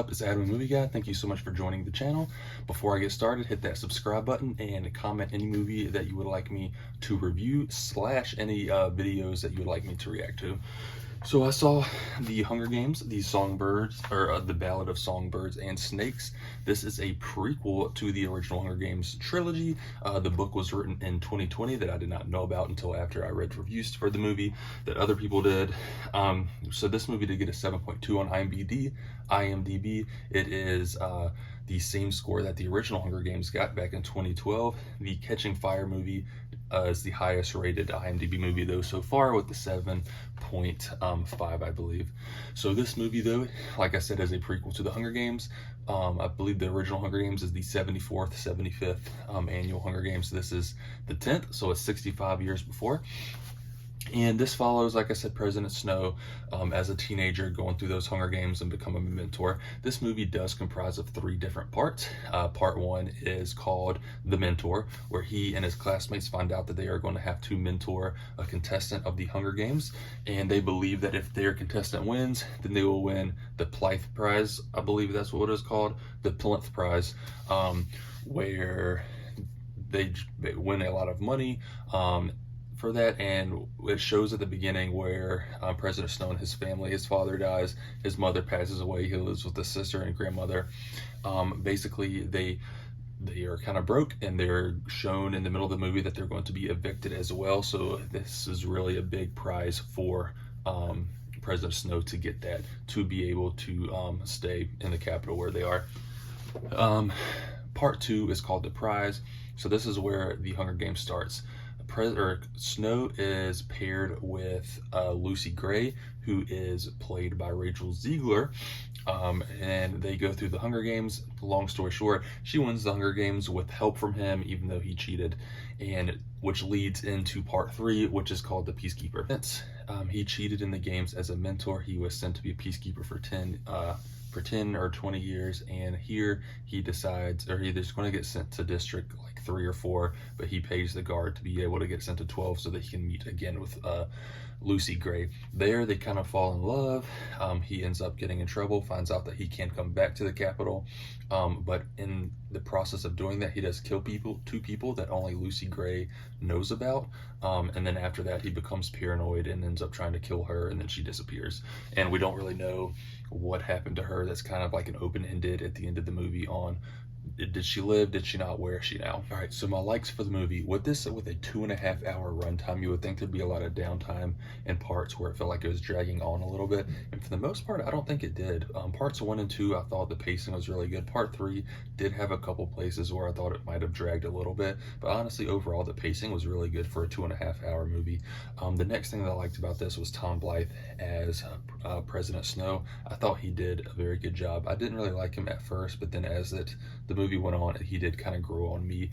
up? It's Adam Movie Guy. Thank you so much for joining the channel. Before I get started, hit that subscribe button and comment any movie that you would like me to review / any videos that you would like me to react to. So I saw the Hunger Games, the Songbirds, or the Ballad of Songbirds and Snakes. This is a prequel to the original Hunger Games trilogy. The book was written in 2020 that I did not know about until after I read reviews for the movie that other people did. So this movie did get a 7.2 on IMDb. It is the same score that the original Hunger Games got back in 2012. The Catching Fire movie is the highest rated IMDb movie though so far with the 7.5, I believe. So this movie though, like I said, is a prequel to the Hunger Games. I believe the original Hunger Games is the 74th, 75th annual Hunger Games. This is the 10th, so it's 65 years before. And this follows, like I said, President Snow as a teenager going through those Hunger Games and becoming a mentor. This movie does comprise of 3 different parts. Part 1 is called The Mentor, where he and his classmates find out that they are going to have to mentor a contestant of the Hunger Games. And they believe that if their contestant wins, then they will win the Blyth Prize. I believe that's what it is called, the Blyth Prize, where they win a lot of money. For that, and it shows at the beginning where President Snow and his family, his father dies, his mother passes away, he lives with his sister and grandmother. Basically they are kind of broke, and they're shown in the middle of the movie that they're going to be evicted as well. So this is really a big prize for President Snow to get that, to be able to stay in the capital where they are. Part 2 is called The Prize. So this is where the Hunger Games starts. Snow is paired with Lucy Gray, who is played by Rachel Zegler, and they go through the Hunger Games. Long story short, she wins the Hunger Games with help from him, even though he cheated, and which leads into part 3, which is called The Peacekeeper. He cheated in the games as a mentor. He was sent to be a peacekeeper for 10 or 20 years, and here he decides, or he's going to get sent to district like 3 or 4, but he pays the guard to be able to get sent to 12 so that he can meet again with Lucy Gray. There they kind of fall in love. He ends up getting in trouble, finds out that he can't come back to the capital, but in the process of doing that, he does kill 2 people that only Lucy Gray knows about, and then after that he becomes paranoid and ends up trying to kill her, and then she disappears, and we don't really know what happened to her. That's kind of like an open-ended at the end of the movie on, did she live, did she not, where is she now? All right, so my likes for the movie. With a 2.5 hour runtime, you would think there'd be a lot of downtime and parts where it felt like it was dragging on a little bit, and for the most part I don't think it did. Parts 1 and 2, I thought the pacing was really good. Part 3 did have a couple places where I thought it might have dragged a little bit, but honestly overall the pacing was really good for a 2.5 hour movie. The next thing that I liked about this was Tom Blyth as President Snow. I thought he did a very good job. I didn't really like him at first, but then as the movie went on, he did kind of grow on me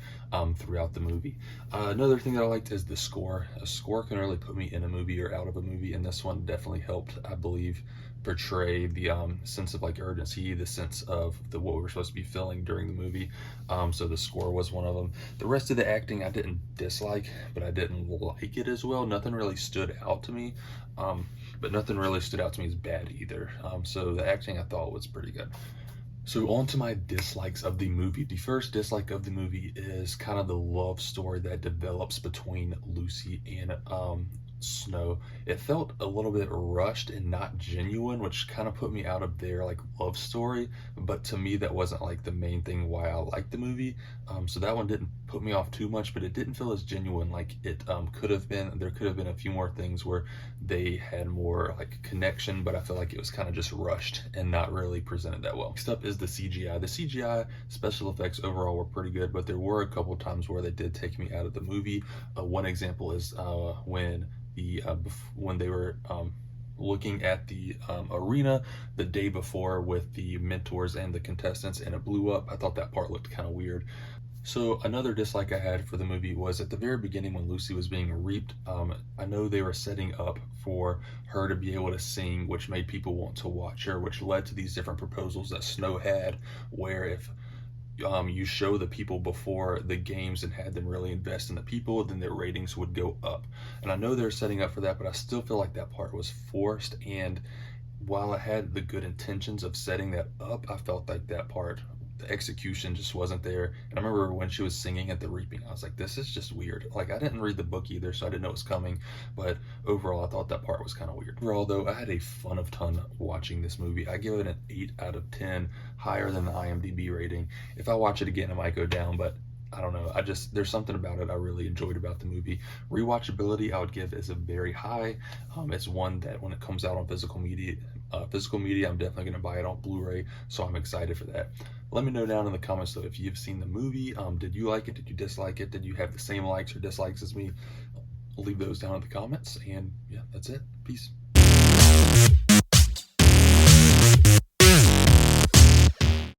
throughout the movie. Another thing that I liked is the score. A score can really put me in a movie or out of a movie, and this one definitely helped, I believe, portray the sense of like urgency, the sense of what we were supposed to be feeling during the movie. So the score was one of them. The rest of the acting I didn't dislike, but I didn't like it as well. Nothing really stood out to me, but nothing really stood out to me as bad either. So the acting I thought was pretty good. So on to my dislikes of the movie. The first dislike of the movie is kind of the love story that develops between Lucy and Snow. It felt a little bit rushed and not genuine, which kind of put me out of their like love story, but to me that wasn't like the main thing why I liked the movie. So that one didn't put me off too much, but it didn't feel as genuine like it could have been. There could have been a few more things where they had more like connection, but I feel like it was kind of just rushed and not really presented that well. Next up is the CGI. The CGI special effects overall were pretty good, but there were a couple times where they did take me out of the movie. One example is when they were looking at the arena the day before with the mentors and the contestants, and it blew up. I thought that part looked kind of weird. So another dislike I had for the movie was at the very beginning when Lucy was being reaped. I know they were setting up for her to be able to sing, which made people want to watch her, which led to these different proposals that Snow had, where if you show the people before the games and had them really invest in the people, then their ratings would go up. And I know they're setting up for that, but I still feel like that part was forced, and while it had the good intentions of setting that up, I felt like that part, the execution just wasn't there. And I remember when she was singing at the reaping, I was like, this is just weird. Like, I didn't read the book either, so I didn't know it was coming. But overall, I thought that part was kind of weird. Overall, though, I had a fun of ton watching this movie. I give it an 8 out of 10, higher than the IMDb rating. If I watch it again, it might go down, but I don't know. There's something about it I really enjoyed about the movie. Rewatchability, I would give is a very high. It's one that when it comes out on physical media, I'm definitely going to buy it on Blu-ray. So I'm excited for that. Let me know down in the comments though if you've seen the movie. Did you like it? Did you dislike it? Did you have the same likes or dislikes as me? Leave those down in the comments. And yeah, that's it. Peace.